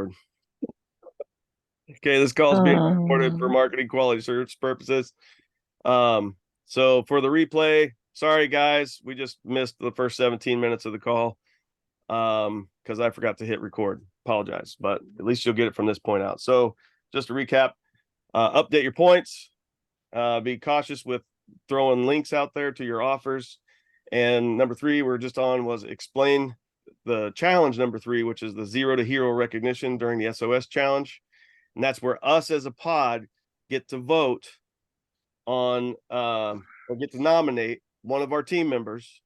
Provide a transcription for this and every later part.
record. Okay, this call is being recorded for marketing quality search purposes. So for the replay, sorry guys, we just missed the first 17 minutes of the call because I forgot to hit record. Apologize, but at least you'll get it from this point out. So just to recap, update your points, be cautious with throwing links out there to your offers. And number 3 we're just on was explain the challenge number 3, which is the 0 to hero recognition during the SOS challenge. And that's where us as a pod get to vote on or get to nominate one of our team members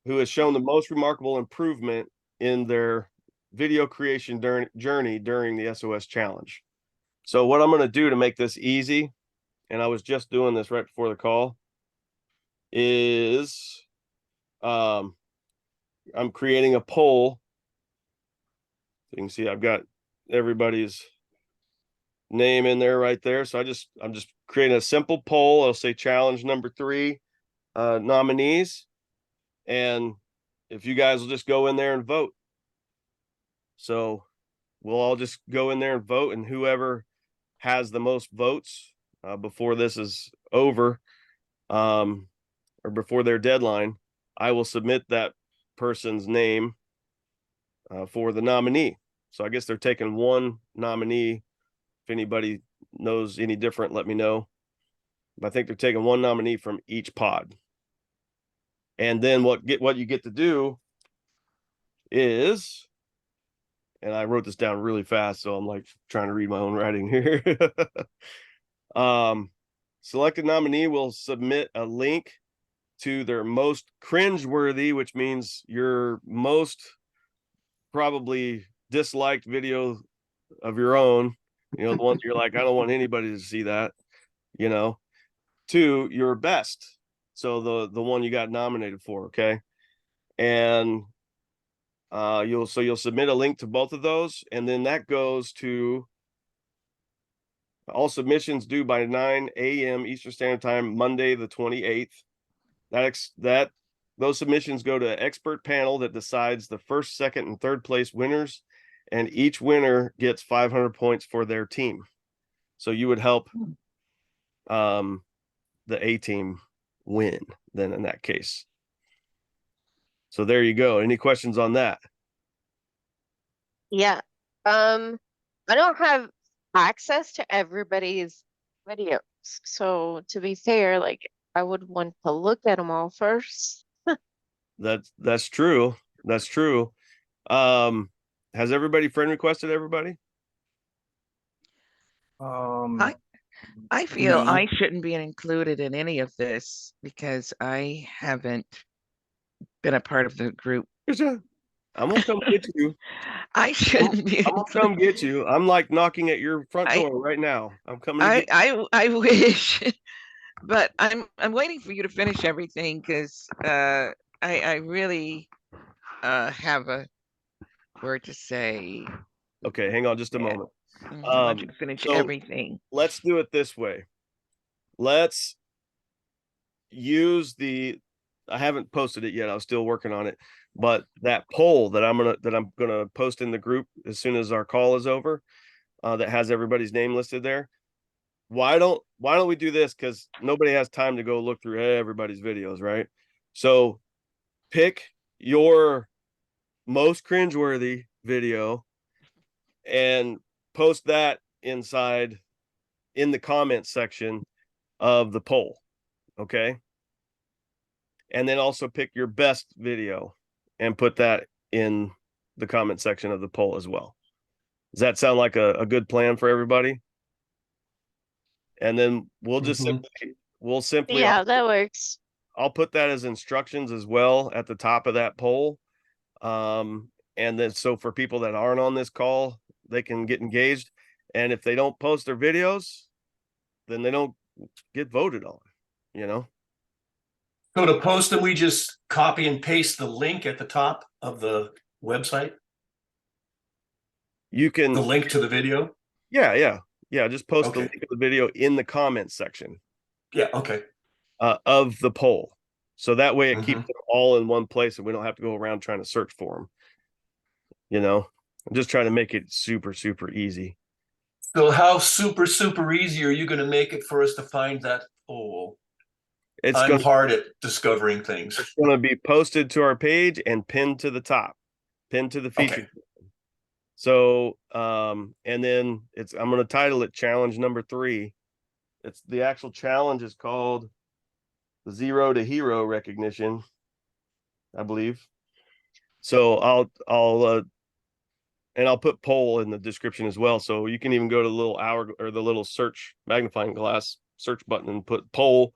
who has shown the most remarkable improvement in their video creation journey during the SOS challenge. So what I'm going to do to make this easy, and I was just doing this right before the call, is I'm creating a poll. So you can see I've got everybody's name in there right there. So I'm just creating a simple poll. I'll say challenge number 3 nominees. And if you guys will just go in there and vote. So we'll all just go in there and vote, and whoever has the most votes before this is over, or before their deadline, I will submit that person's name for the nominee. So I guess they're taking one nominee. If anybody knows any different, let me know. But I think they're taking one nominee from each pod. And then what you get to do is, and I wrote this down really fast, so I'm like trying to read my own writing here. Selected nominee will submit a link to their most cringeworthy, which means your most probably disliked video of your own, the ones you're like, I don't want anybody to see that, to your best. So the one you got nominated for, okay? And you'll submit a link to both of those, and then that goes to all submissions due by 9 a.m. Eastern Standard Time, Monday the 28th. Those submissions go to an expert panel that decides the first, second, and third place winners, and each winner gets 500 points for their team. So you would help the A team win then in that case. So there you go. Any questions on that? Yeah. I don't have access to everybody's videos. So to be fair, like I would want to look at them all first. That's true. That's true. Has everybody friend requested everybody? I feel I shouldn't be included in any of this because I haven't been a part of the group. I'm gonna come get you. I shouldn't be. I'm gonna come get you. I'm like knocking at your front door right now. I'm coming to get you. I wish, but I'm waiting for you to finish everything because I really have a word to say. Okay, hang on just a moment. I want you to finish everything. Let's do it this way. Let's use I haven't posted it yet. I was still working on it, but that poll that I'm gonna post in the group as soon as our call is over, that has everybody's name listed there. Why don't we do this? Because nobody has time to go look through everybody's videos, right? So pick your most cringeworthy video and post that inside in the comments section of the poll. Okay. And then also pick your best video and put that in the comment section of the poll as well. Does that sound like a good plan for everybody? And then we'll just simply Yeah, that works. I'll put that as instructions as well at the top of that poll. And then so for people that aren't on this call, they can get engaged. And if they don't post their videos, then they don't get voted on, So to post them, we just copy and paste the link at the top of the website? You can the link to the video? Yeah. Just post the link of the video in the comments section. Yeah, okay. Of the poll. So that way it keeps them all in one place and we don't have to go around trying to search for them. I'm just trying to make it super, super easy. So how super easy are you gonna make it for us to find that poll? It's I'm going hard at discovering things. to be posted to our page and pinned to the top, pinned to the feature. Okay. So, and then I'm going to title it challenge number 3. It's the actual challenge is called the Zero to Hero recognition, I believe. So I'll put poll in the description as well. So you can even go to the little hour or the little search magnifying glass search button and put poll.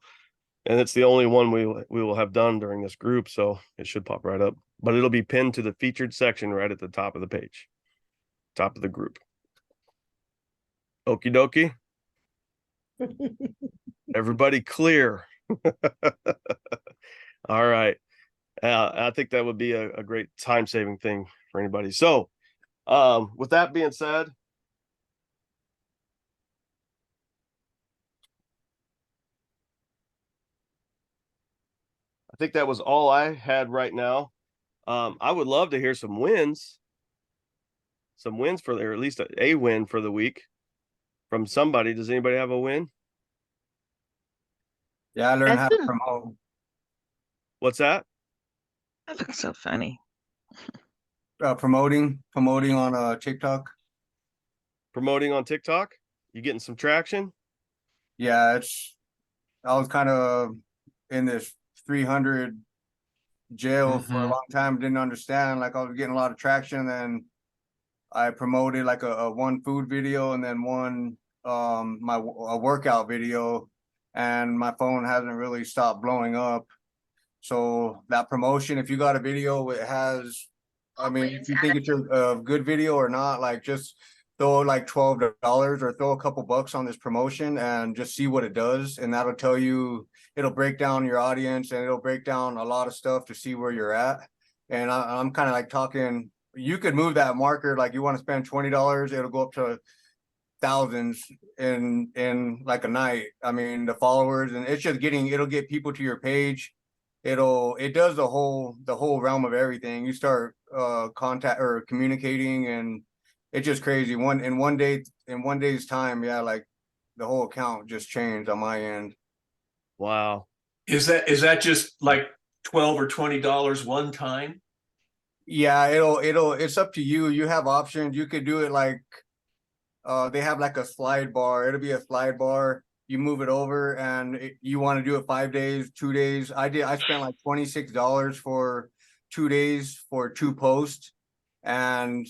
And it's the only one we will have done during this group. So it should pop right up, but it'll be pinned to the featured section right at the top of the page, top of the group. Okie dokie. Everybody clear. All right. I think that would be a great time saving thing for anybody. So, with that being said, I think that was all I had right now. I would love to hear some wins for or at least a win for the week from somebody. Does anybody have a win? Yeah, I learned how to That's a- promote. What's that? That looks so funny. Promoting on TikTok. Promoting on TikTok? You getting some traction? Yeah, I was kind of in this 300 jail for a long time, didn't understand. Like I was getting a lot of traction, and I promoted like a one food video and then one a workout video, and my phone hasn't really stopped blowing up. So that promotion, if you got a video, it has, I mean, if you think it's a good video or not, like just throw like $12 or throw a couple bucks on this promotion and just see what it does. And that'll tell you, it'll break down your audience and it'll break down a lot of stuff to see where you're at. And I'm kind of like talking, you could move that marker, like you want to spend $20, it'll go up to thousands in like a night. I mean, the followers, and it's just it'll get people to your page. It does the whole realm of everything. You start contact or communicating, and it's just crazy. In one day's time, yeah, like the whole account just changed on my end. Wow. Is that just like $12 or $20 one time? Yeah, it's up to you. You have options. You could do it like they have like a slide bar. It'll be a slide bar. You move it over, and you want to do it 5 days, 2 days. I spent like $26 for 2 days for 2 posts, and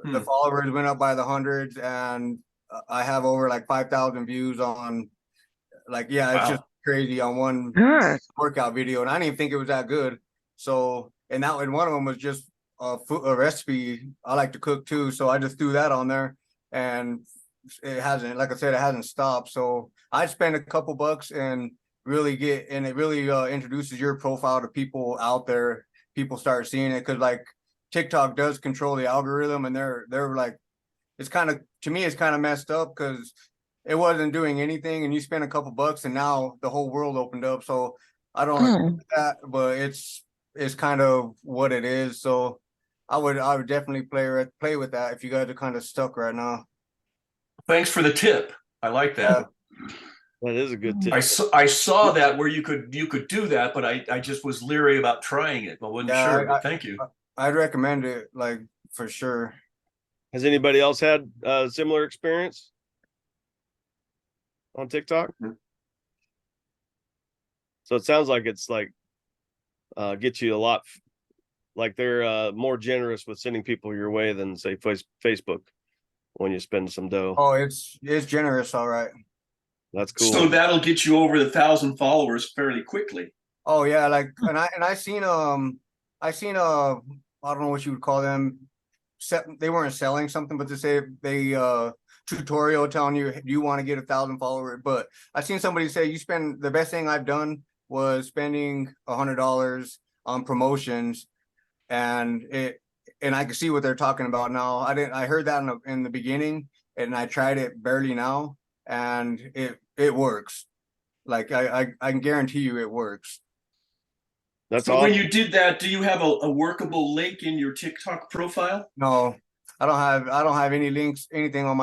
the followers went up by the hundreds, and I have over like 5,000 views on, like, yeah, it's just crazy on one Good. workout video, and I didn't even think it was that good. So, and one of them was just a recipe. I like to cook too, so I just threw that on there, and it hasn't, like I said, it hasn't stopped. So I spend a couple bucks and it really introduces your profile to people out there. People start seeing it, because like TikTok does control the algorithm, and they're like, it's kind of, to me, it's kind of messed up, because it wasn't doing anything, and you spend a couple bucks, and now the whole world opened up. So I don't agree with that, but it's kind of what it is. So I would definitely play with that if you guys are kind of stuck right now. Thanks for the tip. I like that. That is a good tip. I saw that where you could do that, but I just was leery about trying it. I wasn't sure. But thank you. I'd recommend it, like, for sure. Has anybody else had a similar experience on TikTok? So it sounds like it's like gets you a lot, like they're more generous with sending people your way than say Facebook when you spend some dough. Oh, it's generous, all right. That's cool. So that'll get you over the 1,000 followers fairly quickly. Oh yeah, like, and I seen I don't know what you would call them. They weren't selling something, but they tutorial telling you, do you want to get 1,000 followers? But I seen somebody say, the best thing I've done was spending $100 on promotions, and I can see what they're talking about now. I heard that in the beginning, and I tried it barely now, and it works. Like I can guarantee you it works. That's So awesome. when you did that, do you have a workable link in your TikTok profile? No, I don't have any links, anything on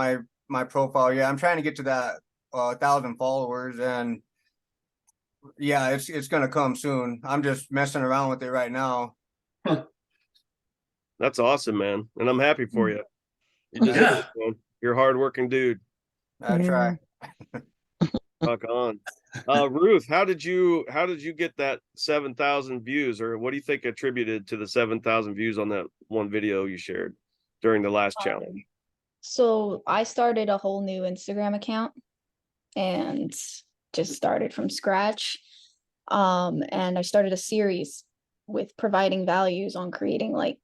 my profile. Yeah, I'm trying to get to that 1,000 followers, and yeah, it's gonna come soon. I'm just messing around with it right now. That's awesome, man. And I'm happy for you. You just Yeah. you're a hardworking dude. I try. Rock on. Ruth, how did you get that 7,000 views, or what do you think attributed to the 7,000 views on that one video you shared during the last challenge? So I started a whole new Instagram account and just started from scratch. And I started a series with providing values on creating like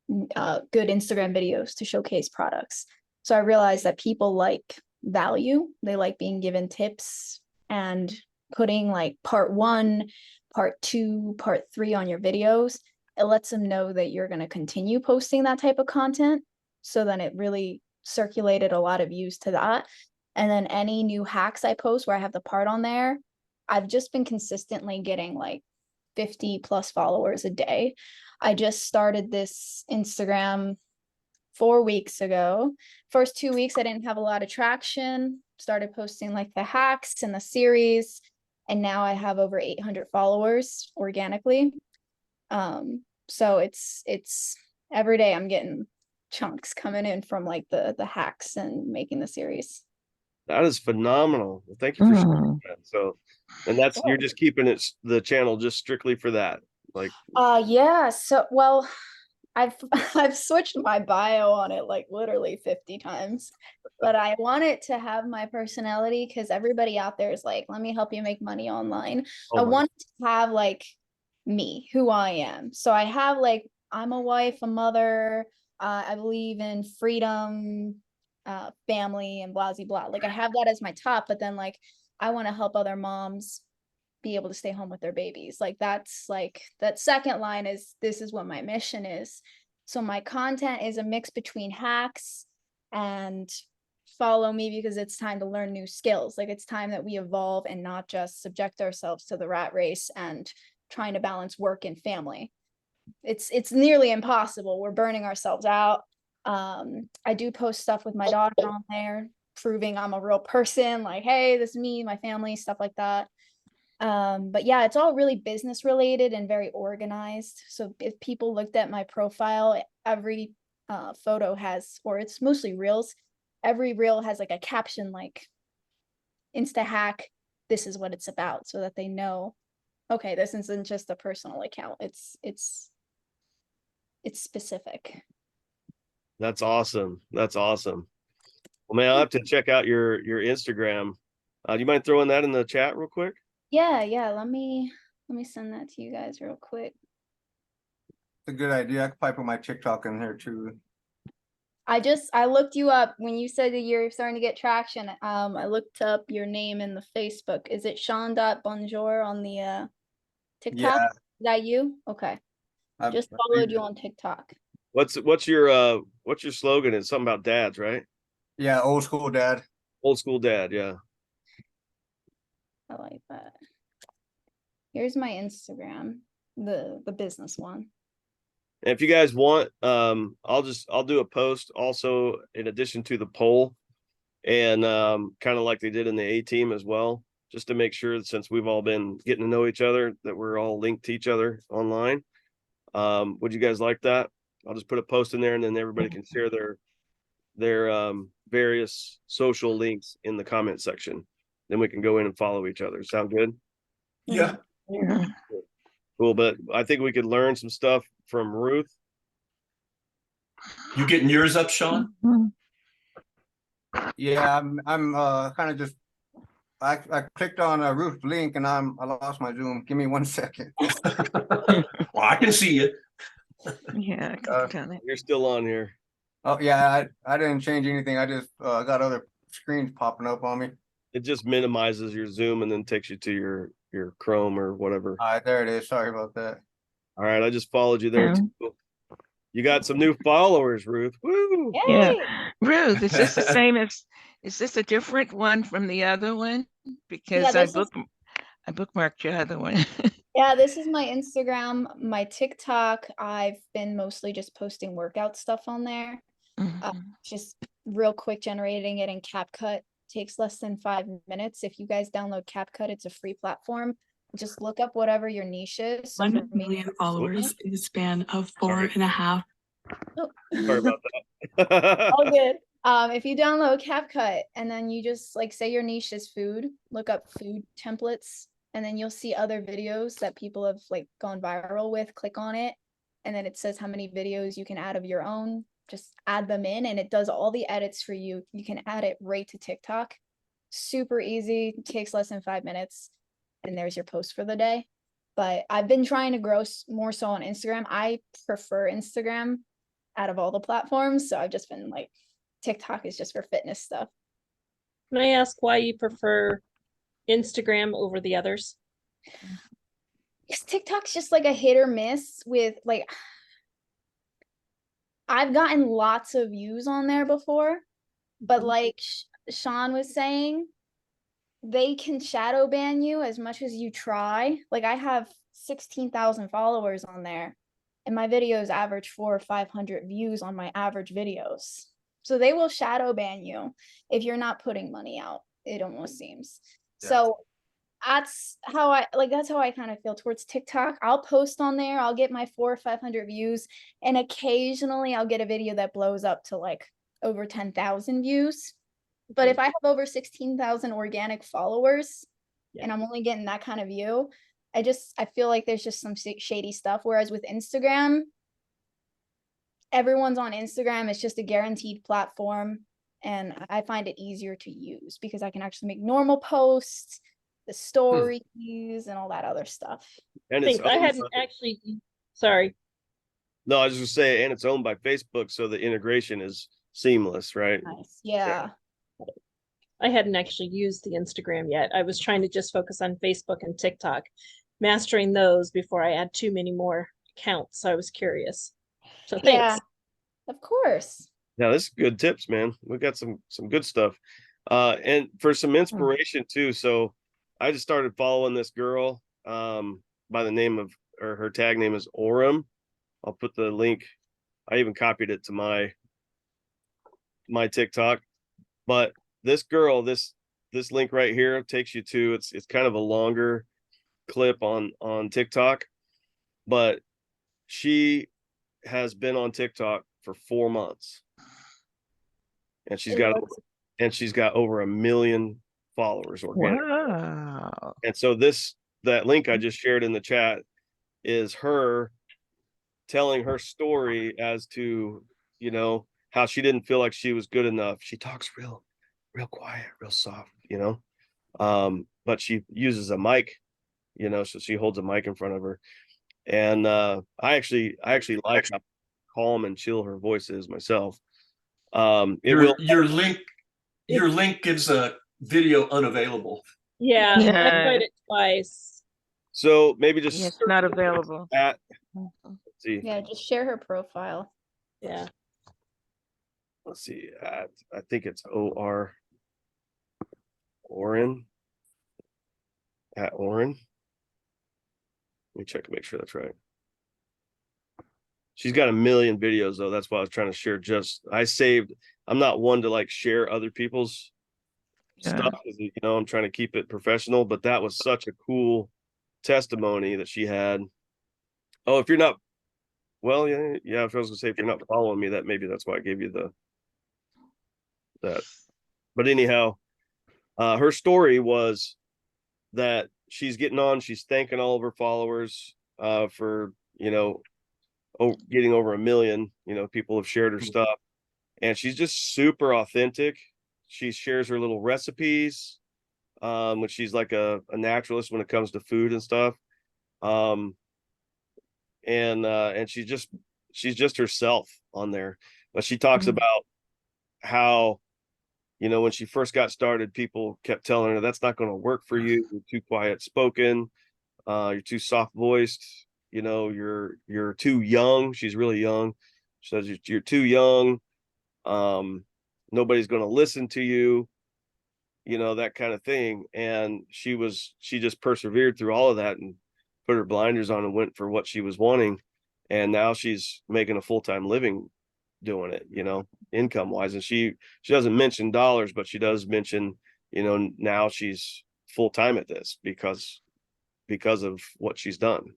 good Instagram videos to showcase products. So I realized that people like value, they like being given tips, and putting like part 1, part 2, part 3 on your videos, it lets them know that you're going to continue posting that type of content. So then it really circulated a lot of views to that. And then any new hacks I post where I have the part on there, I've just been consistently getting like 50 plus followers a day. I just started this Instagram 4 weeks ago. First 2 weeks, I didn't have a lot of traction. Started posting like the hacks and the series, and now I have over 800 followers organically. So it's every day I'm getting chunks coming in from like the hacks and making the series. That is phenomenal. Well, thank you for sharing that. So, and that's you're just keeping the channel just strictly for that. Like, yeah. So, well, I've switched my bio on it like literally 50 times, but I want it to have my personality, because everybody out there is like, let me help you make money online. I want it to have like me, who I am. So I have like, I'm a wife, a mother, I believe in freedom, family, and blah, blah, blah. Like I have that as my top, but then like, I want to help other moms be able to stay home with their babies. Like that's like that second line is, this is what my mission is. So my content is a mix between hacks and follow me because it's time to learn new skills. Like it's time that we evolve and not just subject ourselves to the rat race and trying to balance work and family. It's nearly impossible. We're burning ourselves out. I do post stuff with my daughter on there, proving I'm a real person, like, hey, this is me, my family, stuff like that. But yeah, it's all really business related and very organized. So if people looked at my profile, every photo has, or it's mostly reels, every reel has like a caption like Insta hack, this is what it's about, so that they know, okay, this isn't just a personal account. It's specific. that's awesome. That's awesome. Well, man, I'll have to check out your Instagram. Do you mind throwing that in the chat real quick? Yeah, let me send that to you guys real quick. It's a good idea. I could probably put my TikTok in here too. I looked you up when you said that you're starting to get traction. I looked up your name in the Facebook. Is it Sean.Bonjour on the TikTok? Yeah. Is that you? Okay. Just followed you on TikTok. What's your slogan? It's something about dads, right? Yeah, old school dad. Old school dad, yeah. I like that. Here's my Instagram, the business one. And if you guys want, I'll do a post also in addition to the poll, and kind of like they did in the A team as well, just to make sure that since we've all been getting to know each other, that we're all linked to each other online. Would you guys like that? I'll just put a post in there, and then everybody can share their various social links in the comment section. Then we can go in and follow each other. Sound good? Yeah. Yeah. Cool. But I think we could learn some stuff from Ruth. You getting yours up, Sean? Yeah, I'm kind of just I clicked on a Ruth's link and I lost my Zoom. Give me 1 second. Well, I can see you. Yeah, I clicked on it. You're still on here. Oh yeah, I didn't change anything. I just got other screens popping up on me. It just minimizes your Zoom and then takes you to your Chrome or whatever. All right, there it is. Sorry about that. All right, I just followed you there Yeah. too. You got some new followers, Ruth. Woo! Yeah. Yay! Ruth, is this the same is this a different one from the other one? Because Yeah, I bookmarked your other one. Yeah, this is my Instagram, my TikTok. I've been mostly just posting workout stuff on there. Mhm. Just real quick generating it in CapCut takes less than 5 minutes. If you guys download CapCut, it's a free platform. Just look up whatever your niche is. So 1 for me, million followers in the span of four Sorry. and a half. oh. Sorry about that. All good. If you download CapCut and then you just like say your niche is food, look up food templates, and then you'll see other videos that people have like gone viral with. Click on it, and then it says how many videos you can add of your own. Just add them in, and it does all the edits for you. You can add it right to TikTok. Super easy, takes less than 5 minutes, and there's your post for the day. But I've been trying to grow more so on Instagram. I prefer Instagram out of all the platforms, so I've just been like, TikTok is just for fitness stuff. Can I ask why you prefer Instagram over the others? Because TikTok's just like a hit or miss with like, I've gotten lots of views on there before, but like Sean was saying, they can shadow ban you as much as you try. Like I have 16,000 followers on there, and my videos average 400 or 500 views on my average videos. So they will shadow ban you if you're not putting money out, it almost seems. Yeah. So that's how I kind of feel towards TikTok. I'll post on there, I'll get my 400 or 500 views, and occasionally I'll get a video that blows up to like over 10,000 views. But if I have over 16,000 organic followers and I'm only getting that kind of view, I feel like there's just some shady stuff. Whereas with Instagram, everyone's on Instagram. It's just a guaranteed platform, and I find it easier to use because I can actually make normal posts, the stories, and all that other stuff. And it's I owned hadn't by- actually, sorry. no, I was just gonna say, and it's owned by Facebook, so the integration is seamless, right? Nice. Yeah. I hadn't actually used the Instagram yet. I was trying to just focus on Facebook and TikTok, mastering those before I add too many more accounts. So I was curious. So thanks. Yeah. Of course. Yeah, this is good tips, man. We got some good stuff. And for some inspiration too. So I just started following this girl by the name of, or her tag name is Orem. I'll put the link. I even copied it to my TikTok. But this girl, this link right here takes you to, it's kind of a longer clip on TikTok, but she has been on TikTok for 4 months, and she's got over 1 million followers organic. Wow. And so that link I just shared in the chat is her telling her story as to, you know, how she didn't feel like she was good enough. She talks real quiet, real soft, you know, but she uses a mic, you know, so she holds a mic in front of her. And I actually like how calm and chill her voice is myself. Your link gives a video unavailable. Yeah, I Yeah. tried it twice. So maybe just It's not available. let's see. Yeah, just share her profile. Yeah. Let's see. I think it's Oren at Oren. Let me check and make sure that's right. She's got 1 million videos though. That's why I was trying to share. I'm not one to like share other people's stuff, 'cause, you know, I'm trying to keep it professional, but that was such a cool testimony that she had. Oh, if you're not, well, yeah, if I was gonna say, if you're not following me, that's why I gave you that. But anyhow, her story was that she's getting on, she's thanking all of her followers for, you know, getting over 1 million, you know, people have shared her stuff, and she's just super authentic. She shares her little recipes, when she's like a naturalist when it comes to food and stuff. And she's just herself on there. But she talks about how, you know, when she first got started, people kept telling her that's not going to work for you. You're too quiet spoken. You're too soft voiced. You know, you're too young. She's really young. She says you're too young. Nobody's going to listen to you, you know, that kind of thing. And she just persevered through all of that and put her blinders on and went for what she was wanting. And now she's making a full-time living doing it, income wise. And she doesn't mention dollars, but she does mention, now she's full time at this because of what she's done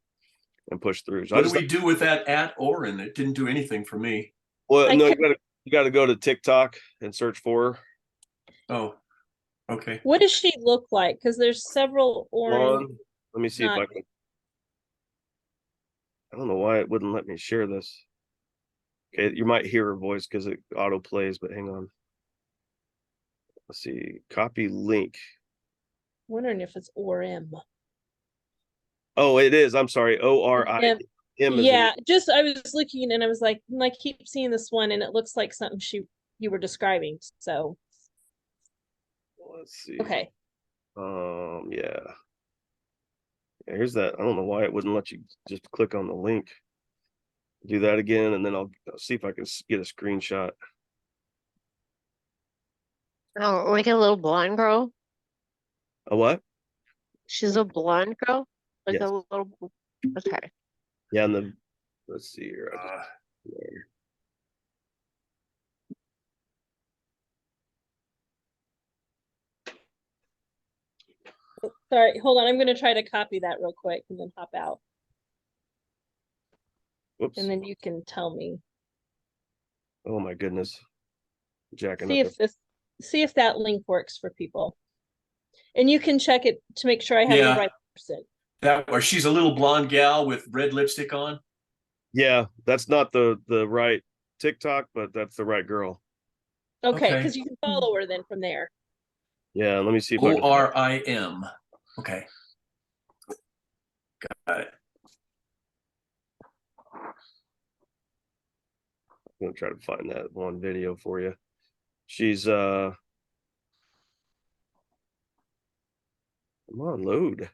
and pushed through. So What do we do with that at Oren? It didn't do anything for me. well, I no, can- you gotta go to TikTok and search for her. Oh, okay. What does she look like? Because there's several orange. One, let me see if not- I can. I don't know why it wouldn't let me share this. Okay, you might hear her voice because it auto plays, but hang on. Let's see, copy link. Wondering if it's ORM. Oh, it is. I'm sorry. ORIM. Yeah, just I was looking and I was like, I keep seeing this one and it looks like something you were describing. So Let's see. okay. Yeah. Here's that. I don't know why it wouldn't let you just click on the link. Do that again, and then I'll see if I can get a screenshot. Oh, like a little blonde girl. A what? She's a blonde girl, like Yes. a little. Okay. Yeah, and let's see here. Sorry, hold on. I'm gonna try to copy that real quick and then hop out. Whoops. And then you can tell me. Oh my goodness. Jacking See up. if that link works for people. And you can check it to make sure I have Yeah. the right person. Or she's a little blonde gal with red lipstick on. Yeah, that's not the right TikTok, but that's the right girl. Okay, Okay. because you can follow her then from there. Yeah, let me see if I can. ORIM. Okay. Got it. I'm gonna try to find that one video for you. She's come on, load.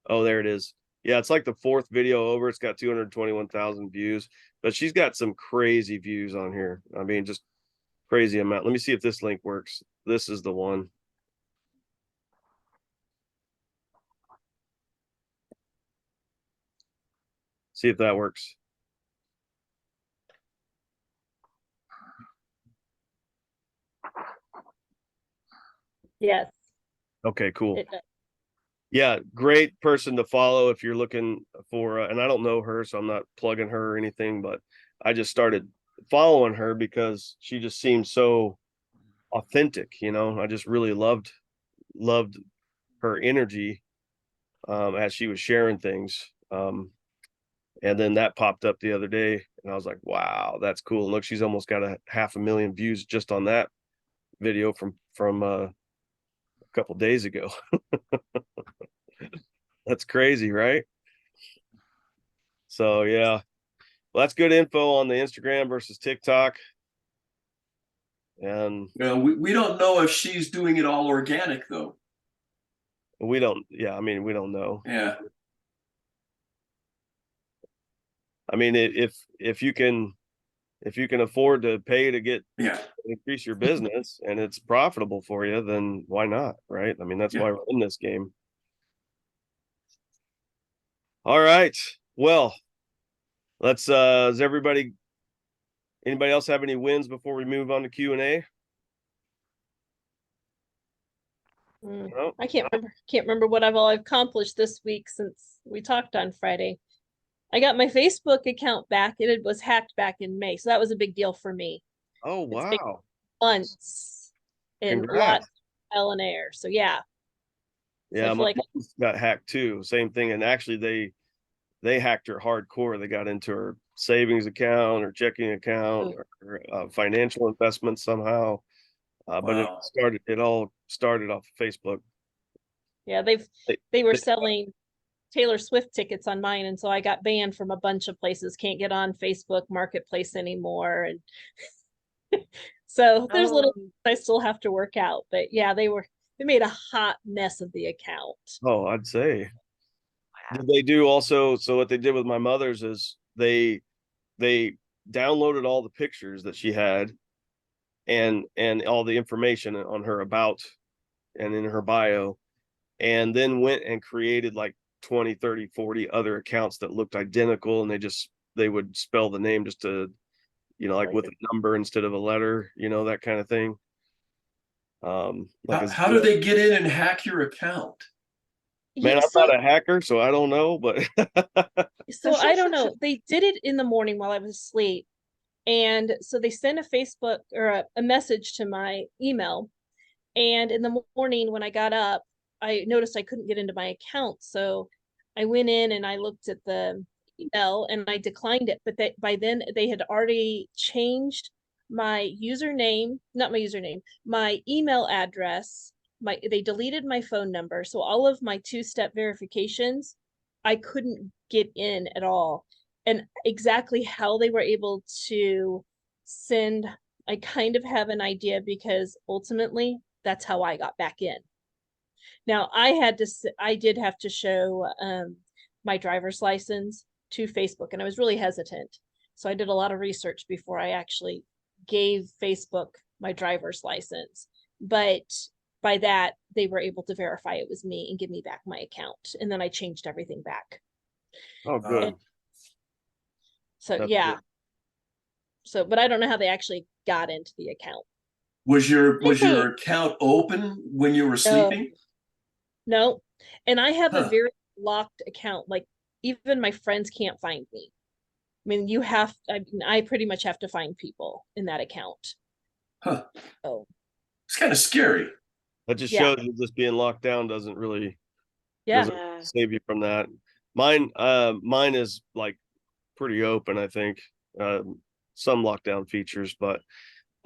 Oh, there it is. Yeah, it's like the fourth video over. It's got 221,000 views, but she's got some crazy views on here. I mean, just crazy amount. Let me see if this link works. This is the one. See if that works. Yes. Okay, cool. It does. Yeah, great person to follow if you're looking for, and I don't know her, so I'm not plugging her or anything, but I just started following her because she just seemed so authentic, I just really loved her energy as she was sharing things. And then that popped up the other day and I was like, wow, that's cool. And look, she's almost got 500,000 views just on that video from a couple days ago. That's crazy, right? So yeah, well, that's good info on the Instagram versus TikTok. And We don't know if she's doing it all organic though. we don't, yeah, I mean, we don't know. Yeah. I mean, if you can afford to pay to Yeah. increase your business and it's profitable for you, then why not, right? I mean, that's Yeah. why we're in this game. All right. Well, let's does anybody else have any wins before we move on to Q&A? No? I can't remember what I've accomplished this week since we talked on Friday. I got my Facebook account back. It was hacked back in May, so that was a big deal for me. Oh, It's been wow. Months and Congrats. lots of hell and air. So yeah. Yeah, I feel my like mom's got hacked too. Same thing. And actually they hacked her hardcore. They got into her savings account or checking account or financial investments somehow. But Wow. it all started off Facebook. yeah, they were selling Taylor Swift tickets on mine, and so I got banned from a bunch of places. Can't get on Facebook Marketplace anymore, and so there's little Oh. I still have to work out. But yeah, they made a hot mess of the account. Oh, I'd say. Did they do also? So what they did with my mother's is they downloaded all the pictures that she had and all the information on her about and in her bio, and then went and created like 20, 30, 40 other accounts that looked identical, and they just they would spell the name just to, like with a number instead of a letter, that kind of thing. How do they get in and hack your account? Man, I'm not a hacker, so I don't know, but So I don't know. They did it in the morning while I was asleep. And so they sent a Facebook or a message to my email. And in the morning when I got up, I noticed I couldn't get into my account. So I went in and I looked at the email and I declined it. But by then they had already changed my username, not my username, my email address. They deleted my phone number. So all of my two-step verifications, I couldn't get in at all. And exactly how they were able to send, I kind of have an idea because ultimately that's how I got back in. Now I did have to show my driver's license to Facebook, and I was really hesitant. So I did a lot of research before I actually gave Facebook my driver's license. But by that, they were able to verify it was me and give me back my account. And then I changed everything back. oh, good. So That's yeah. good. So, but I don't know how they actually got into the account. Was your Okay. account open when you were sleeping? No. And I have a Huh. very locked account. Like even my friends can't find me. I mean, I pretty much have to find people in that account. Huh. Oh, It's kind of scary. That just Yeah. shows you just being locked down doesn't really yeah. doesn't save you from that. Mine is like pretty open, I think. Some lockdown features, but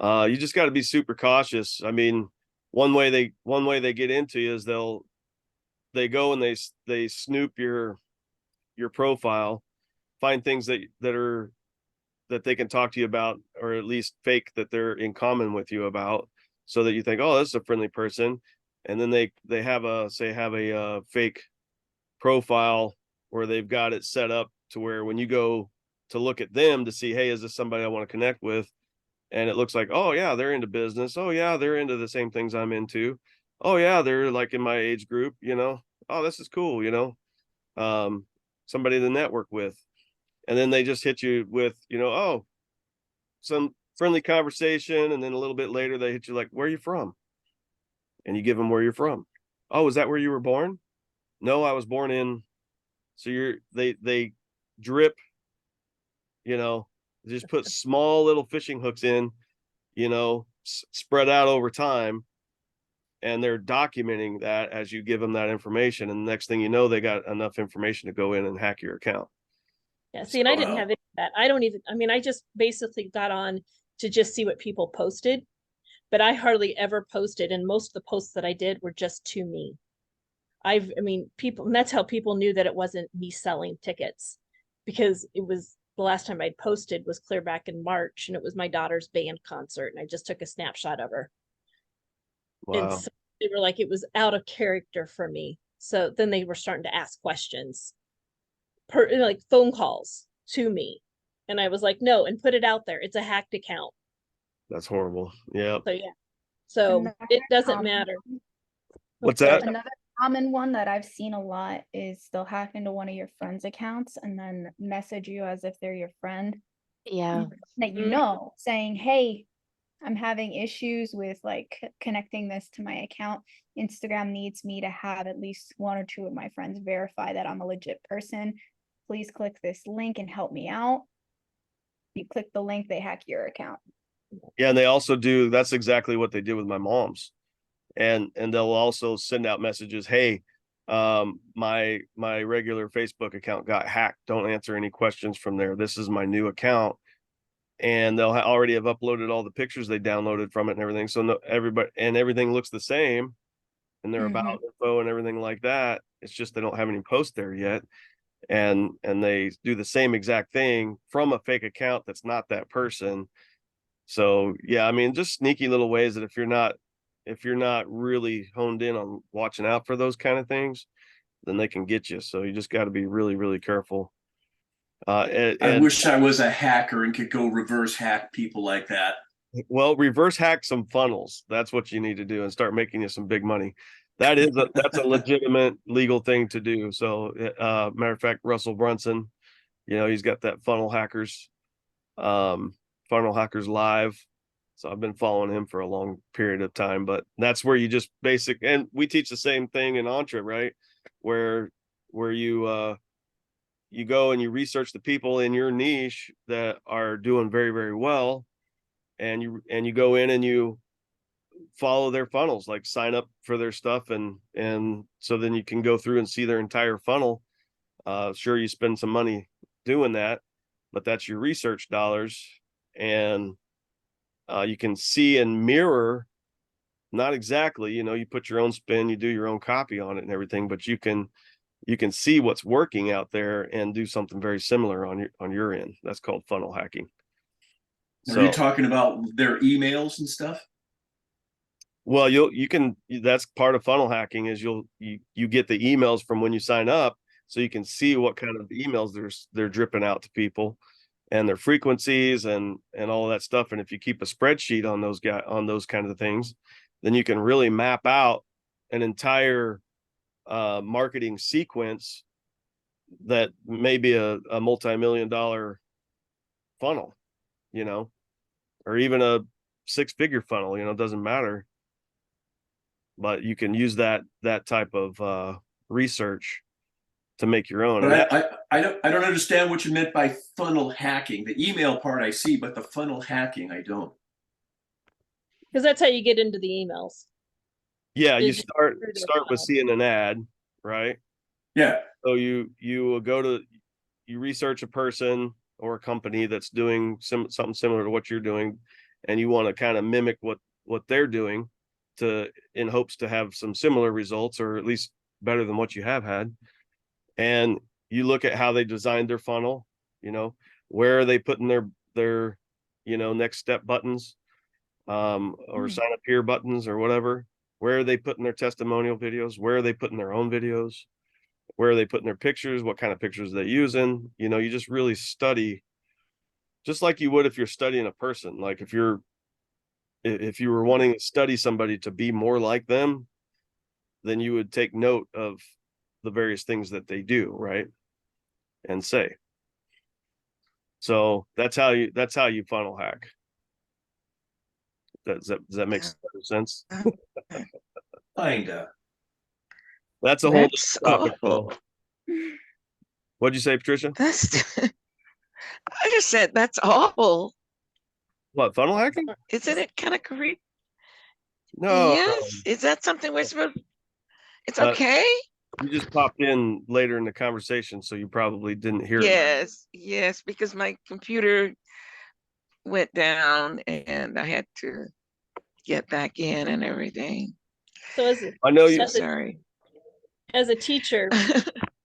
you just got to be super cautious. I mean, one way they get into you is they go and they snoop your profile, find things that they can talk to you about, or at least fake that they're in common with you about, so that you think, oh, this is a friendly person. And then they have a fake profile where they've got it set up to where when you go to look at them to see, hey, is this somebody I want to connect with? And it looks like, oh yeah, they're into business. Oh yeah, they're into the same things I'm into. Oh yeah, they're like in my age group, Oh, this is cool, somebody to network with. And then they just hit you with, oh, some friendly conversation. And then a little bit later, they hit you like, where are you from? And you give them where you're from. Oh, is that where you were born? No, I was born in. So they drip, they just put small little fishing hooks in, spread out over time. And they're documenting that as you give them that information. And the next thing you know, they got enough information to go in and hack your account. Yeah. See, and I didn't Wow. have any of that. I just basically got on to just see what people posted, but I hardly ever posted. And most of the posts that I did were just to me. People, and that's how people knew that it wasn't me selling tickets, because it was the last time I'd posted was clear back in March, and it was my daughter's band concert. And I just took a snapshot of her. And Wow. so they were like, it was out of character for me. So then they were starting to ask questions, like phone calls to me. And I was like, no, and put it out there. It's a hacked account. That's horrible. Yeah. So yeah. So Another it doesn't common matter. one- What's Sorry. that? Another common one that I've seen a lot is they'll hack into one of your friends' accounts and then message you as if they're your friend Yeah. that you Mhm. know, saying, hey, I'm having issues with like connecting this to my account. Instagram needs me to have at least one or two of my friends verify that I'm a legit person. Please click this link and help me out. You click the link, they hack your account. Yeah. And they also that's exactly what they did with my mom's. And they'll also send out messages, hey, my regular Facebook account got hacked. Don't answer any questions from there. This is my new account. And they'll already have uploaded all the pictures they downloaded from it and everything. So everything looks the same, and they're about info and everything like that. It's just they don't have any posts there yet. And they do the same exact thing from a fake account that's not that person. So yeah, I mean, just sneaky little ways that if you're not really honed in on watching out for those kind of things, then they can get you. So you just got to be really, really careful. I wish I was a hacker and could go reverse hack people like that. Well, reverse hack some funnels. That's what you need to do and start making you some big money. That's a legitimate legal thing to do. So, matter of fact, Russell Brunson, You know, he's got that Funnel Hackers Live. So I've been following him for a long period of time, but that's where you just and we teach the same thing in Entre, right? Where you you go and you research the people in your niche that are doing very, very well, and you go in and you follow their funnels, like sign up for their stuff, and so then you can go through and see their entire funnel. Sure, you spend some money doing that, but that's your research dollars, and you can see and mirror, not exactly, you know, you put your own spin, you do your own copy on it and everything, but you can see what's working out there and do something very similar on your end. That's called funnel hacking. Are you talking about their emails and stuff? Well, you can, that's part of funnel hacking, is you get the emails from when you sign up, so you can see what kind of emails they're dripping out to people, and their frequencies and all of that stuff. And if you keep a spreadsheet on those kinds of things, then you can really map out an entire marketing sequence that may be a multi-million-dollar funnel, you know, or even a 6-figure funnel, you know, it doesn't matter. But you can use that type of research to make your own. But I don't understand what you meant by funnel hacking. The email part I see, but the funnel hacking I don't. Because that's how you get into the emails. Yeah, you Is start through their with funnel. seeing an ad, right? Yeah. So you research a person or a company that's doing something similar to what you're doing, and you want to kind of mimic what they're doing, in hopes to have some similar results, or at least better than what you have had. And you look at how they designed their funnel, you know, where are they putting their you know, next step buttons, or sign up here buttons or whatever. Where are they putting their testimonial videos? Where are they putting their own videos? Where are they putting their pictures? What kind of pictures are they using? You know, you just really study, just like you would if you're studying a person. Like if you were wanting to study somebody to be more like them, then you would take note of the various things that they do, right? And say. So that's how you funnel hack. Does that make sense? Kinda. That's a whole That's topic. awful. What'd you say, Patricia? That's I just said that's awful. What, funnel hacking? Isn't it kind of creepy? No, Yes. Is that something we're supposed? It's Uh, okay. you just popped in later in the conversation, so you probably didn't hear it. Yes, because my computer went down and I had to get back in and everything. So I know you. So as a- sorry. as a teacher,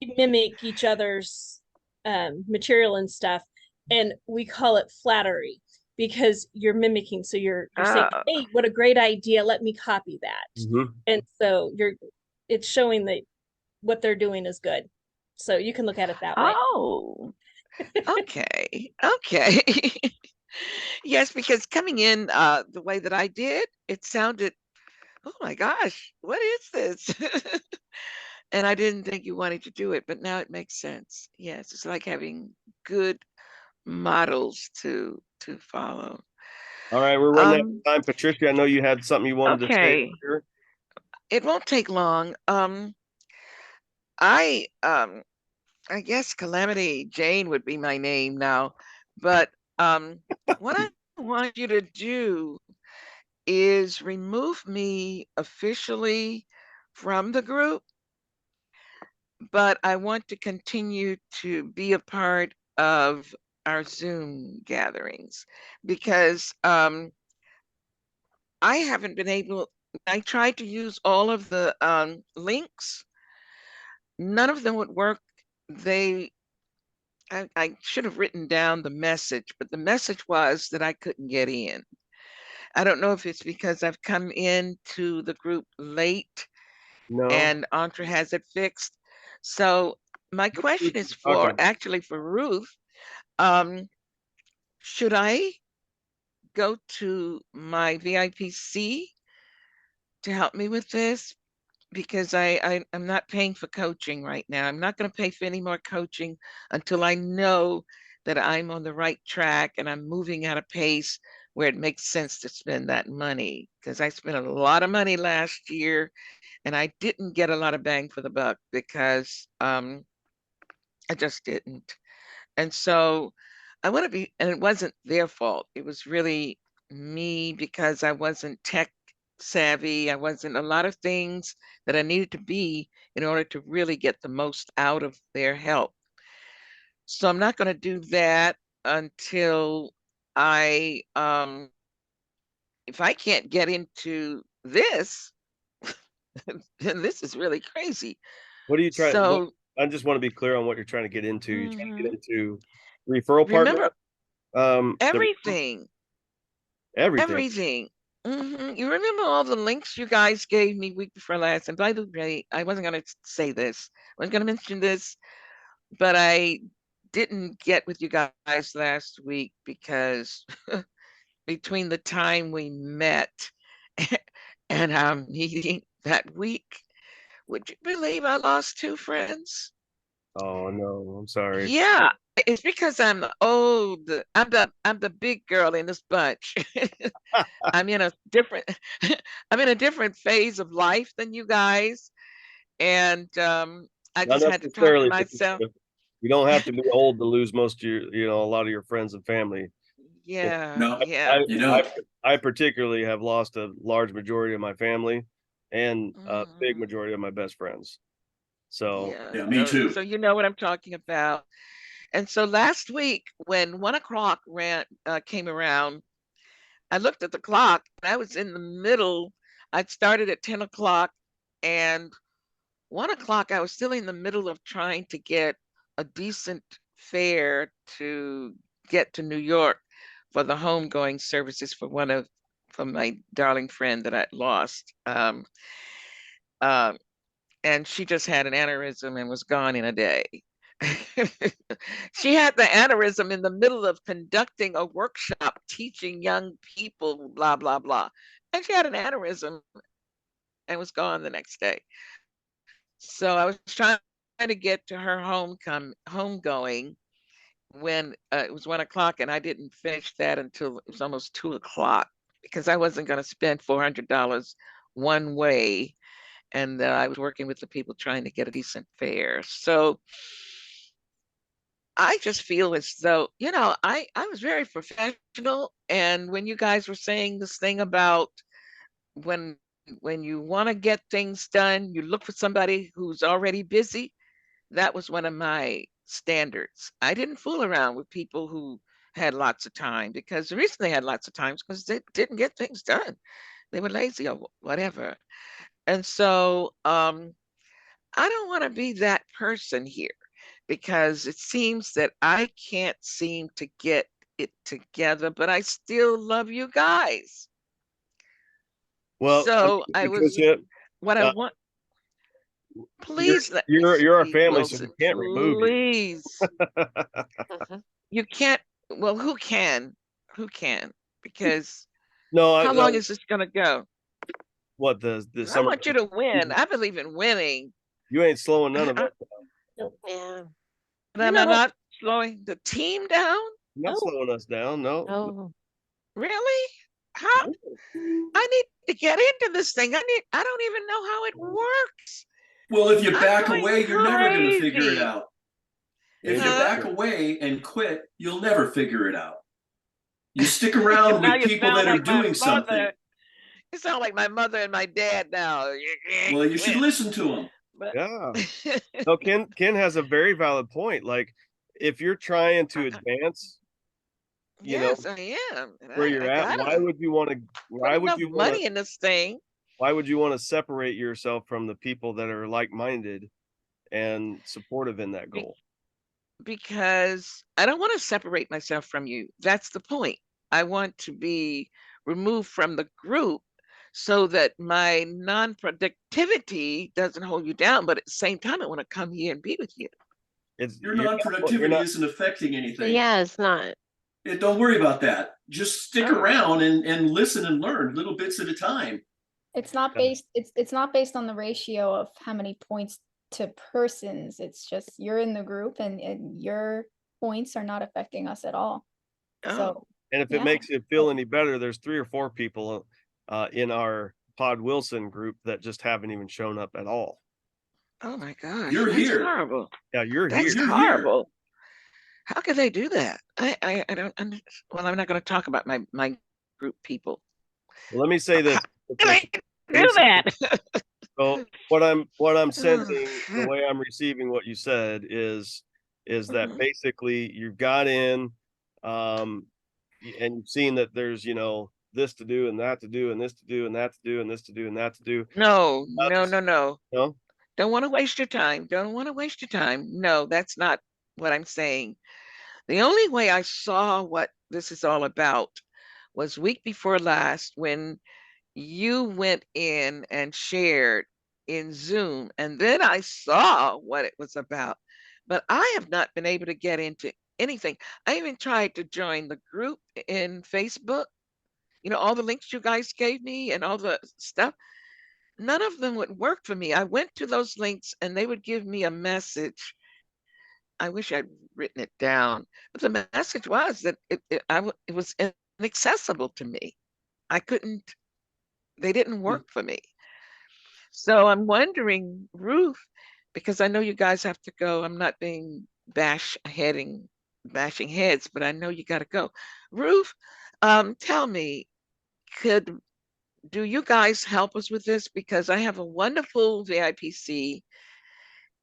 we mimic each other's material and stuff, and we call it flattery, because you're mimicking. So you're saying, Oh. hey, what a great idea, let me copy that. Mhm. And so it's showing that what they're doing is good. So you can look at it that way. Oh, okay. Okay. Yes, because coming in the way that I did, it sounded, oh my gosh, what is this? And I didn't think you wanted to do it, but now it makes sense. Yes, it's like having good models to follow. All right, we're running out of time. Patricia, I know you had something you wanted to say Okay. earlier. It won't take long. I guess Calamity Jane would be my name now, but what I want you to do is remove me officially from the group, but I want to continue to be a part of our Zoom gatherings, because I haven't been able, I tried to use all of the links. None of them would work. I should have written down the message, but the message was that I couldn't get in. I don't know if it's because I've come into the group late No. and Entre has it fixed. So my question is actually for Ruth. Should I go to my VIPC to help me with this? because I'm not paying for coaching right now. I'm not going to pay for any more coaching until I know that I'm on the right track and I'm moving at a pace where it makes sense to spend that money. Because I spent a lot of money last year and I didn't get a lot of bang for the buck because I just didn't. And so I want to be, and it wasn't their fault. It was really me because I wasn't tech savvy. I wasn't a lot of things that I needed to be in order to really get the most out of their help. So I'm not going to do that until I, if I can't get into this, then this is really crazy. What are you trying? So I just want to be clear on what you're trying to get into. You're trying to get mhm, into referral partner. remember The everything. everything. Everything. You remember all the links you guys gave me week before last? And by the way, I wasn't going to say this. I was going to mention this, but I didn't get with you guys last week because between the time we met and our meeting that week, would you believe I lost 2 friends? Oh no, I'm sorry. Yeah, it's because I'm the old, I'm the big girl in this bunch. I'm in a different I'm in a different phase of life than you guys. And I Not just had to talk to necessarily. myself. You don't have to be old to lose most of your, a lot of your friends and family. Yeah, No, yeah. you don't. I particularly have lost a large majority of my family and a big Mhm. majority of my best friends. So Yeah. Yeah, me too. So you know what I'm talking about. And so last week when 1 o'clock came around, I looked at the clock and I was in the middle. I'd started at 10 o'clock and 1 o'clock, I was still in the middle of trying to get a decent fare to get to New York for the homegoing services for for my darling friend that I lost. Um, and she just had an aneurysm and was gone in a day. She had the aneurysm in the middle of conducting a workshop teaching young people, blah, blah, blah. And she had an aneurysm and was gone the next day. So I was trying to get to her homegoing when it was 1 o'clock, and I didn't finish that until it was almost 2 o'clock because I wasn't going to spend $400 one way, and I was working with the people trying to get a decent fare. So I just feel as though, I was very professional, and when you guys were saying this thing about when when you want to get things done, you look for somebody who's already busy. That was one of my standards. I didn't fool around with people who had lots of time because the reason they had lots of time is because they didn't get things done. They were lazy or whatever. And so I don't want to be that person here because it seems that I can't seem to get it together, but I still love you guys. well, So I was Patricia, what I uh, want. Please let me you're our speak, family, so we Wilson. can't remove you. Please. Mhm. You can't. Well, who can? Who can? Because No, how long is this gonna go? what the 'Cause I summer? want you to win. I believe in winning. You ain't slowing none of I- us down. Yeah. And I'm not slowing the team down. You're not slowing us down. No. Oh, Really? How? I need to get into this thing. I don't even know how it works. Well, if you I'm back going away, you're never going to figure it crazy. out. If you Huh? back away and quit, you'll never figure it out. You stick around Now with you people sound that are like my doing something. mother. You sound like my mother and my dad now. Well, you should listen to them. But Yeah. No, Ken has a very valid point. Like, if you're trying to advance, you know, yes, I am. And where I you're at, gotta put enough money in this thing. why would you want to separate yourself from the people that are like-minded and supportive in that be- goal? because I don't want to separate myself from you. That's the point. I want to be removed from the group so that my non-productivity doesn't hold you down. But at the same time, I want to come here and be with you. Your You're non-productivity not, isn't affecting anything. yeah, it's not. Don't worry about that. Just stick Oh. around and listen and learn little bits at a time. It's not Yeah. based, it's not based on the ratio of how many points to persons. It's just you're in the group and your points are not affecting us at all. Oh, So, And if it yeah. makes you feel any better, there's 3 or 4 people in our Pod Wilson group that just haven't even shown up at all. oh my gosh, You're that's here. horrible. Yeah, you're That's here. You're here. horrible. How could they do that? I don't under, well, I'm not going to talk about my group people. Well, let me say How this. can they Let me do say that? So what I'm sensing, the shit. way I'm receiving what you said is that Mhm. basically you've got in, and you've seen that there's, this to do and that to do and this to do and that to do and this to do and that to do. No, Now no, just- no, no. No? Don't want to waste your time. Don't want to waste your time. No, that's not what I'm saying. The only way I saw what this is all about was week before last when you went in and shared in Zoom, and then I saw what it was about. But I have not been able to get into anything. I even tried to join the group in Facebook, all the links you guys gave me and all the stuff. None of them would work for me. I went to those links and they would give me a message. I wish I'd written it down, but the message was that it was inaccessible to me. I couldn't, they didn't work for me. So I'm wondering, Ruth, because I know you guys have to go. I'm not being bashing heads, but I know you got to go. Ruth, tell me, do you guys help us with this? Because I have a wonderful VIPC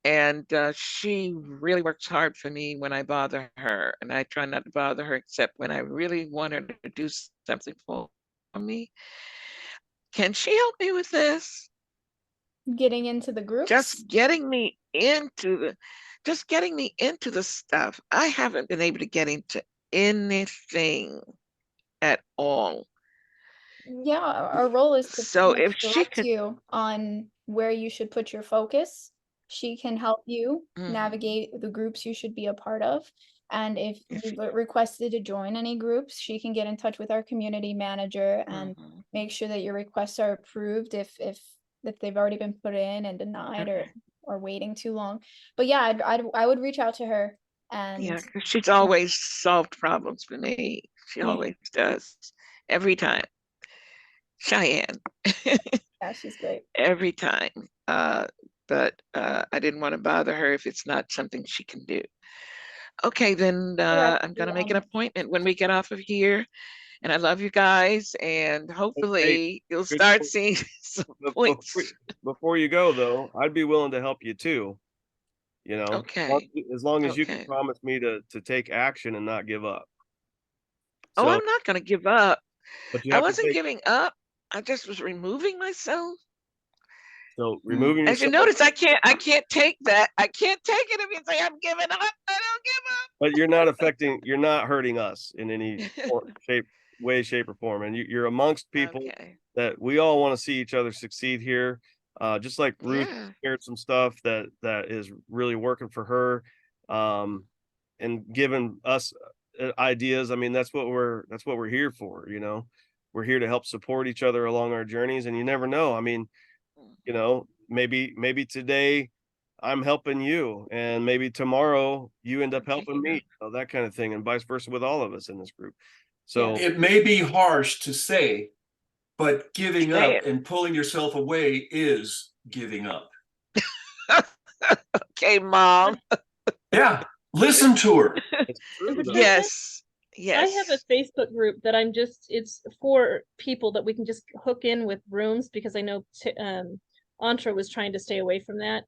and she really works hard for me when I bother her. And I try not to bother her except when I really want her to do something for me. Can she help me with this? Getting into the groups. Just getting me into the stuff. I haven't been able to get into anything at all. Yeah, our role is to So pretty if much she direct could, you on where you should put your focus. She can help you Mhm. navigate the groups you should be a part of. And if If you've requested to join any groups, she can get in touch with our community manager and Mhm. make sure that your requests are approved if they've already been put in and denied Okay. or waiting too long. But yeah, I would reach out to her and Yeah, 'cause she's always solved problems for me. She Yeah. always does. Every time. Cheyenne. yeah, she's great. Every time. But I didn't want to bother her if it's not something she can do. Okay, then I'm gonna make an appointment when we get off of here. And I love you guys, and hopefully you'll good start point. seeing some Before, points. before you go though, I'd be willing to help you too. Okay. As long as you can Okay. promise me to take action and not give up. Oh, So, I'm not gonna give up. but you I have to wasn't take, giving up. I just was removing myself. so removing As you yourself, notice, I can't take that. I can't take it if you say I'm giving up. I but you're not hurting us in any way, shape, or form. And you're amongst don't give people up. Okay. that we all want to see each other succeed here. Just like Ruth Yeah. shared some stuff that is really working for her, and giving us ideas. I mean, that's what we're here for. We're here to help support each other along our journeys, and you never know. I mean, maybe today I'm helping you, and maybe tomorrow you end up helping me, that kind of thing, and vice versa with all of us in this group. So It may be harsh to say, but giving Say up and pulling yourself away is giving up. Okay, Mom. Yeah, listen to her. it's true, though. Yes. I have Yes. a Facebook group that it's for people that we can just hook in with rooms because I know Antra was trying to stay away from that.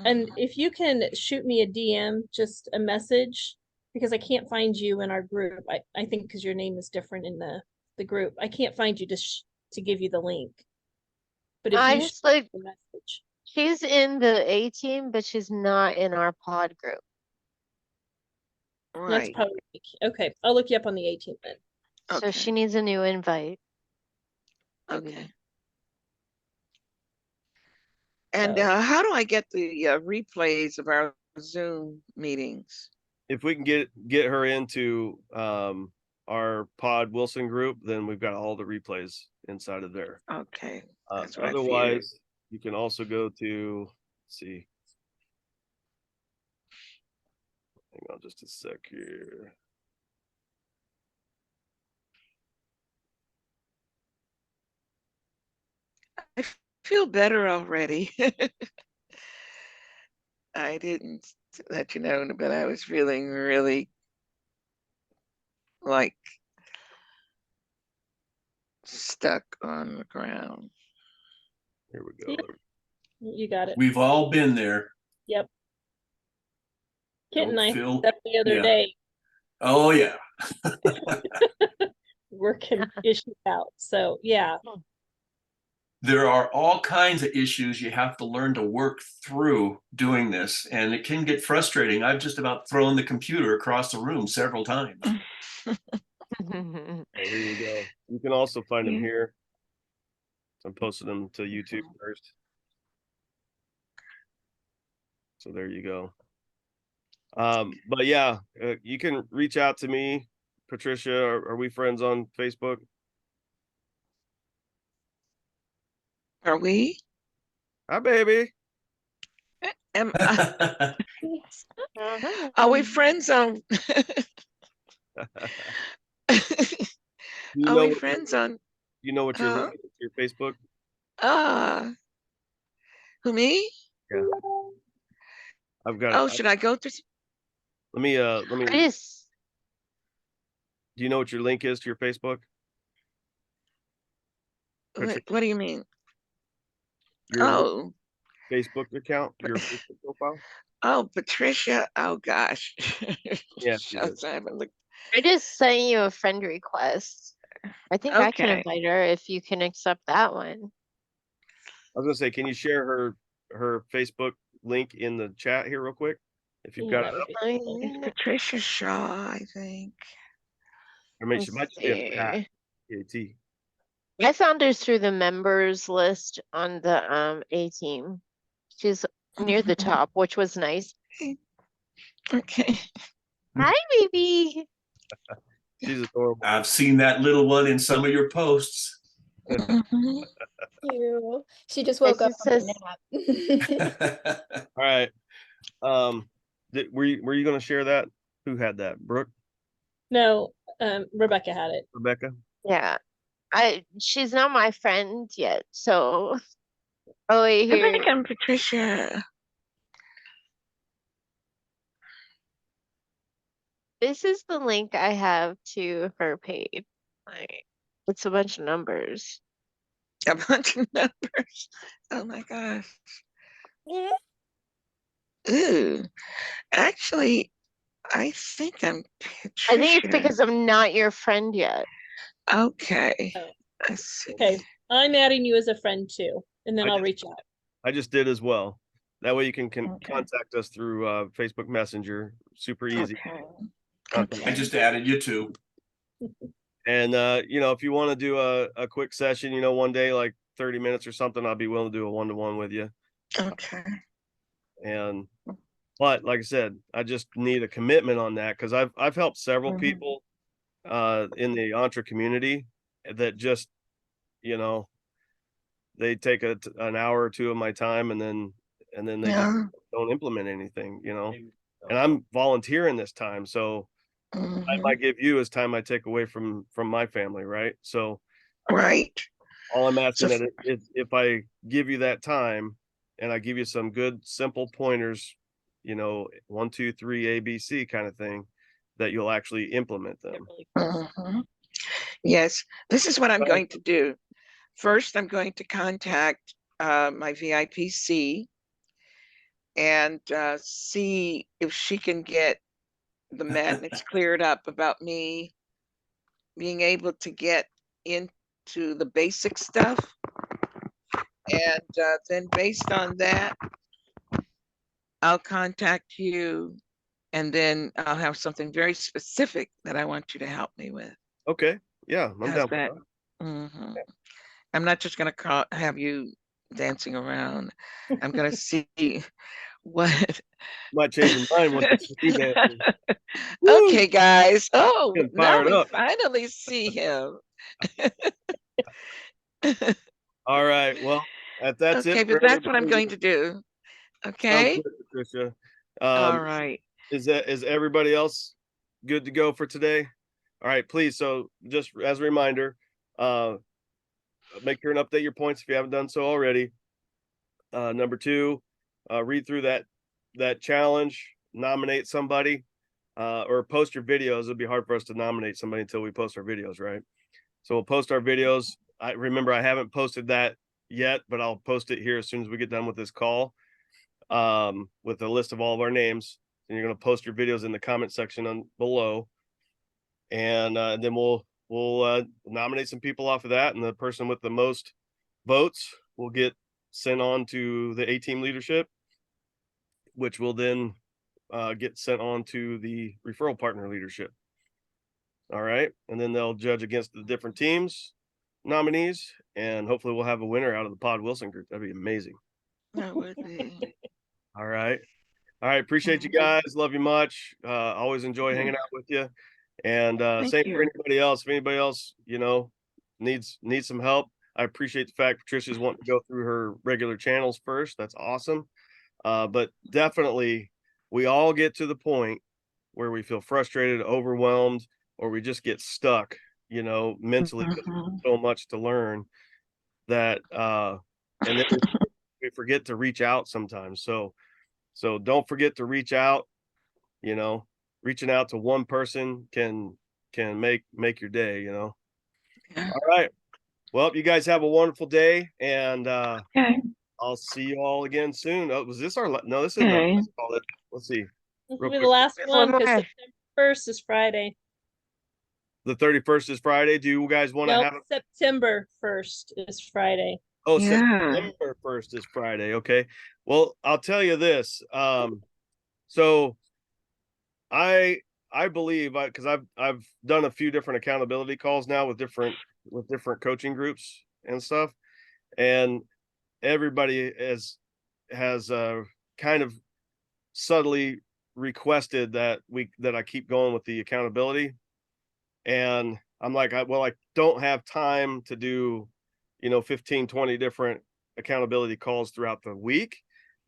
And Mhm. if you can shoot me a DM, just a message, because I can't find you in our group. I think because your name is different in the group. I can't find you to give you the link. But if I you just shoot like, the message. she's in the A team, but she's not in our pod group. That's Right. probably okay. I'll look you up on the 18th then. So Okay. she needs a new invite. Okay. And So- how do I get the replays of our Zoom meetings? If we can get her into our Pod Wilson group, then we've got all the replays inside of there. Okay, that's what I feared. Otherwise, you can also go to, let's see. Hang on just a sec here. I feel better already. I didn't let you know, but I was feeling really like stuck on the ground. Here we go. You got it. We've all been there. Yep. Kit and Don't I feel- that the other yeah. day Oh, yeah. working issues out. So yeah. There are all kinds of issues you have to learn to work through doing this, and it can get frustrating. I've just about thrown the computer across the room several times. Oh, here you go. You can also find them Yeah. here. So I'm posting them to YouTube first. So there you go. But yeah, you can reach out to me, Patricia. Are we friends on Facebook? Are we? Hi, baby. Am, Mhm. are we friends on? You Are know we what- friends on? You know what your Huh? link is to your Facebook? Who, me? Yeah. I've got Oh, it. should I go to? Let me I do just, you know what your link is to your Facebook? What do you mean? Your Oh, Facebook account, your Facebook profile? oh, Patricia. Oh gosh. Yeah, Shucks, I haven't looked. I just sent you a friend request. I think I can Okay. invite her if you can accept that one. I was gonna say, can you share her Facebook link in the chat here real quick? If you've got That it would up, be It's cool. Patricia Shaw, I think. or maybe she Let's might just be a Pat, see. P-A-T. I found her through the members list on the A team. She's near the top, which was nice. Okay. Hi, baby. She's adorable. I've seen that little one in some of your posts. Mhm. You. She just Yeah, woke up she from says- a nap. All right. Were you gonna share that? Who had that? Brooke? No, Rebecca had it. Rebecca? Yeah. She's not my friend yet, so oh wait, I here. think I'm Patricia. This is the link I have to her page. Like, it's a bunch of numbers. A bunch of numbers. Oh my gosh. Ooh. Actually, I think I'm Patricia. I think it's because I'm not your friend yet. Okay. Oh. I see. Okay, I'm adding you as a friend too, and then I I'll just- reach out. I just did as well. That way you can Okay. contact us through Facebook Messenger. Super easy. Okay. Contact I just added you too. And if you want to do a quick session, one day like 30 minutes or something, I'll be willing to do a one-to-one with you. Okay. But like I said, I just need a commitment on that because I've helped several Mhm. people in the Entre community that just, they take an hour or two of my time and then they just Yeah. don't implement anything, and I'm volunteering this time. So Mhm. time I give you is time I take away from my family, right? So Right. all I'm asking So that is if I give you that time and I give you some good simple pointers, 1, 2, 3, ABC kind of thing, that you'll actually implement them. Mhm. Yes, this is what I'm Right. going to do. First, I'm going to contact my VIPC and see if she can get the madness cleared up about me being able to get into the basic stuff. And then based on that, I'll contact you and then I'll have something very specific that I want you to help me with. Okay. Yeah, I'm How's down for that? that. Mhm. I'm not just gonna have you dancing around. I'm gonna see what? Might change your mind once you see that. Woo! Okay, guys. Oh, Getting now fired we up. finally see him. All right. Well, that's Okay, it. For but that's what I'm everybody. going to do. Sounds Okay? good, Patricia. All right. Is everybody else good to go for today? All right, please. So just as a reminder, make sure and update your points if you haven't done so already. Number 2, read through that challenge, nominate somebody, or post your videos. It'll be hard for us to nominate somebody until we post our videos, right? So we'll post our videos. I remember I haven't posted that yet, but I'll post it here as soon as we get done with this call, with a list of all of our names. And you're going to post your videos in the comment section on below, and then we'll nominate some people off of that, and the person with the most votes will get sent on to the A-team leadership, which will then get sent on to the referral partner leadership. All right, and then they'll judge against the different teams nominees, and hopefully we'll have a winner out of the Pod Wilson group. That'd be amazing. That would be. All right. Appreciate you guys. Love you much. Always enjoy hanging out with you. And Thank same for you. anybody else. If anybody else, needs some help, I appreciate the fact Patricia's wanting to go through her regular channels first. That's awesome. But definitely we all get to the point where we feel frustrated, overwhelmed, or we just get stuck, mentally, because there's so much to learn that and then we forget to reach out sometimes. So don't forget to reach out. Reaching out to one person can make your day. Yeah. All right. Well, you guys have a wonderful day, and Okay. I'll see you all again soon. Oh, was this our no? This isn't. Okay. Let's see. This Real will be the quick. last There's one one because more. September 1st is Friday. The 31st is Friday. Do you guys want to Nope, have it? September 1st is Friday. Oh, Yeah. September 1st is Friday. Okay. Well, I'll tell you this. So I believe because I've done a few different accountability calls now with different coaching groups and stuff, and everybody has kind of subtly requested that I keep going with the accountability, and I'm like, I don't have time to do 15, 20 different accountability calls throughout the week.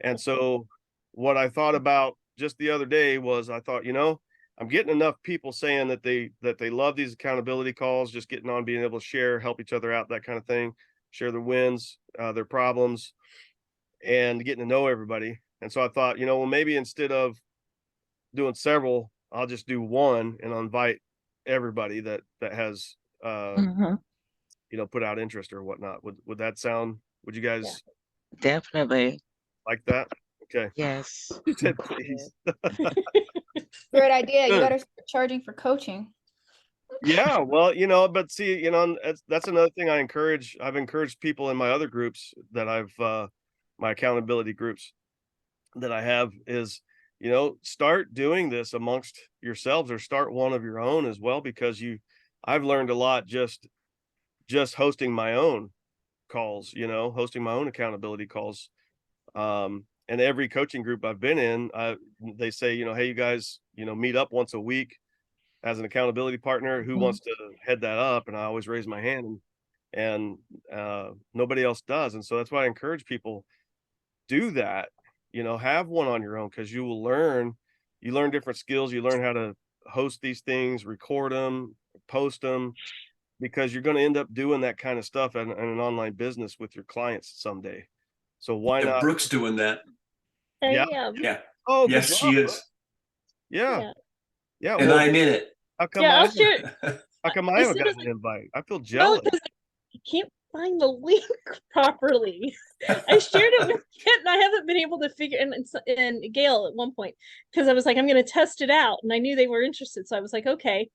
And so what I thought about just the other day was I thought, I'm getting enough people saying that they love these accountability calls, just getting on, being able to share, help each other out, that kind of thing, share their wins, their problems, and getting to know everybody. And so I thought, well, maybe instead of doing several, I'll just do one and I'll invite everybody that has put out interest or whatnot. Would that sound, would you guys Definitely. like that? Okay. Yes. You said please. Great idea. You Good. gotta start charging for coaching. Yeah, well, but see, that's another thing I've encouraged people in my other groups that my accountability groups that I have is, start doing this amongst yourselves, or start one of your own as well, because I've learned a lot just hosting my own calls, hosting my own accountability calls. And every coaching group I've been in, they say, hey, you guys, meet up once a week as an accountability partner. Who wants to head that up? And I always raise my hand, and nobody else does. And so that's why I encourage people, do that, have one on your own, because you learn different skills. You learn how to host these things, record them, post them, because you're going to end up doing that kind of stuff in an online business with your clients someday. So why not? Brooke's doing that. Yeah. Yeah. Oh, good Yes, job, she Brooke. is. Yeah. And Well, I'm in it. how come Yeah, I I'll share. how come I As haven't soon as gotten an invite? I feel No, jealous. because I can't find the link properly. I shared it with Kit, and I haven't been able to figure. And Gail at one point, because I was like, I'm going to test it out, and I knew they were interested, so I was like, okay,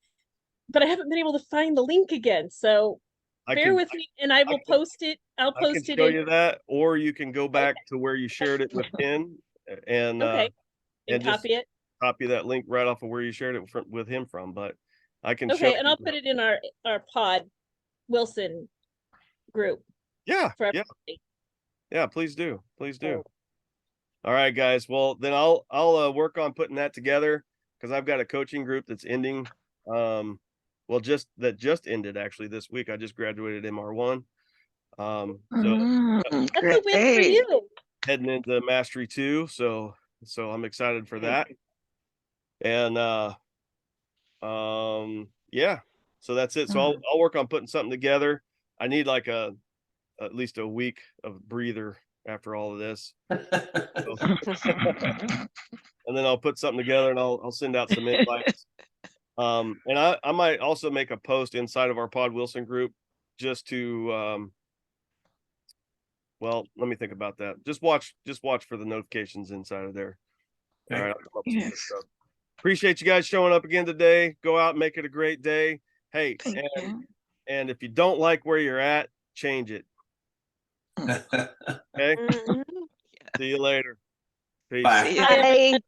but I haven't been able to find the link again. So bear with me, and I will post it. I'll I can post it show in. you that, or you can go back to where you shared it with Ken and Okay, and just copy it. copy that link right off of where you shared it with him from. But I can show Okay, you. and I'll put it in our Pod Wilson group. Yeah, For yeah, everybody. yeah. Please do. All right, guys. Well, then I'll work on putting that together because I've got a coaching group that's ending. Well, just ended actually this week. I just graduated MR1. So Mm, That's a win for great. you. heading into Mastery 2. So I'm excited for that. And yeah. So that's it. So I'll work on putting something together. I need like at least a week of breather after all of this. And then I'll put something together and I'll send out some invites. And I might also make a post inside of our Pod Wilson group just to well, let me think about that. Just watch for the notifications inside of there. All right. I'll come up with some good Yes. stuff. Appreciate you guys showing up again today. Go out and make it a great day. Hey, Thank you. and if you don't like where you're at, change it. Okay. Mhm. See you later. Peace. Bye. See ya. Bye.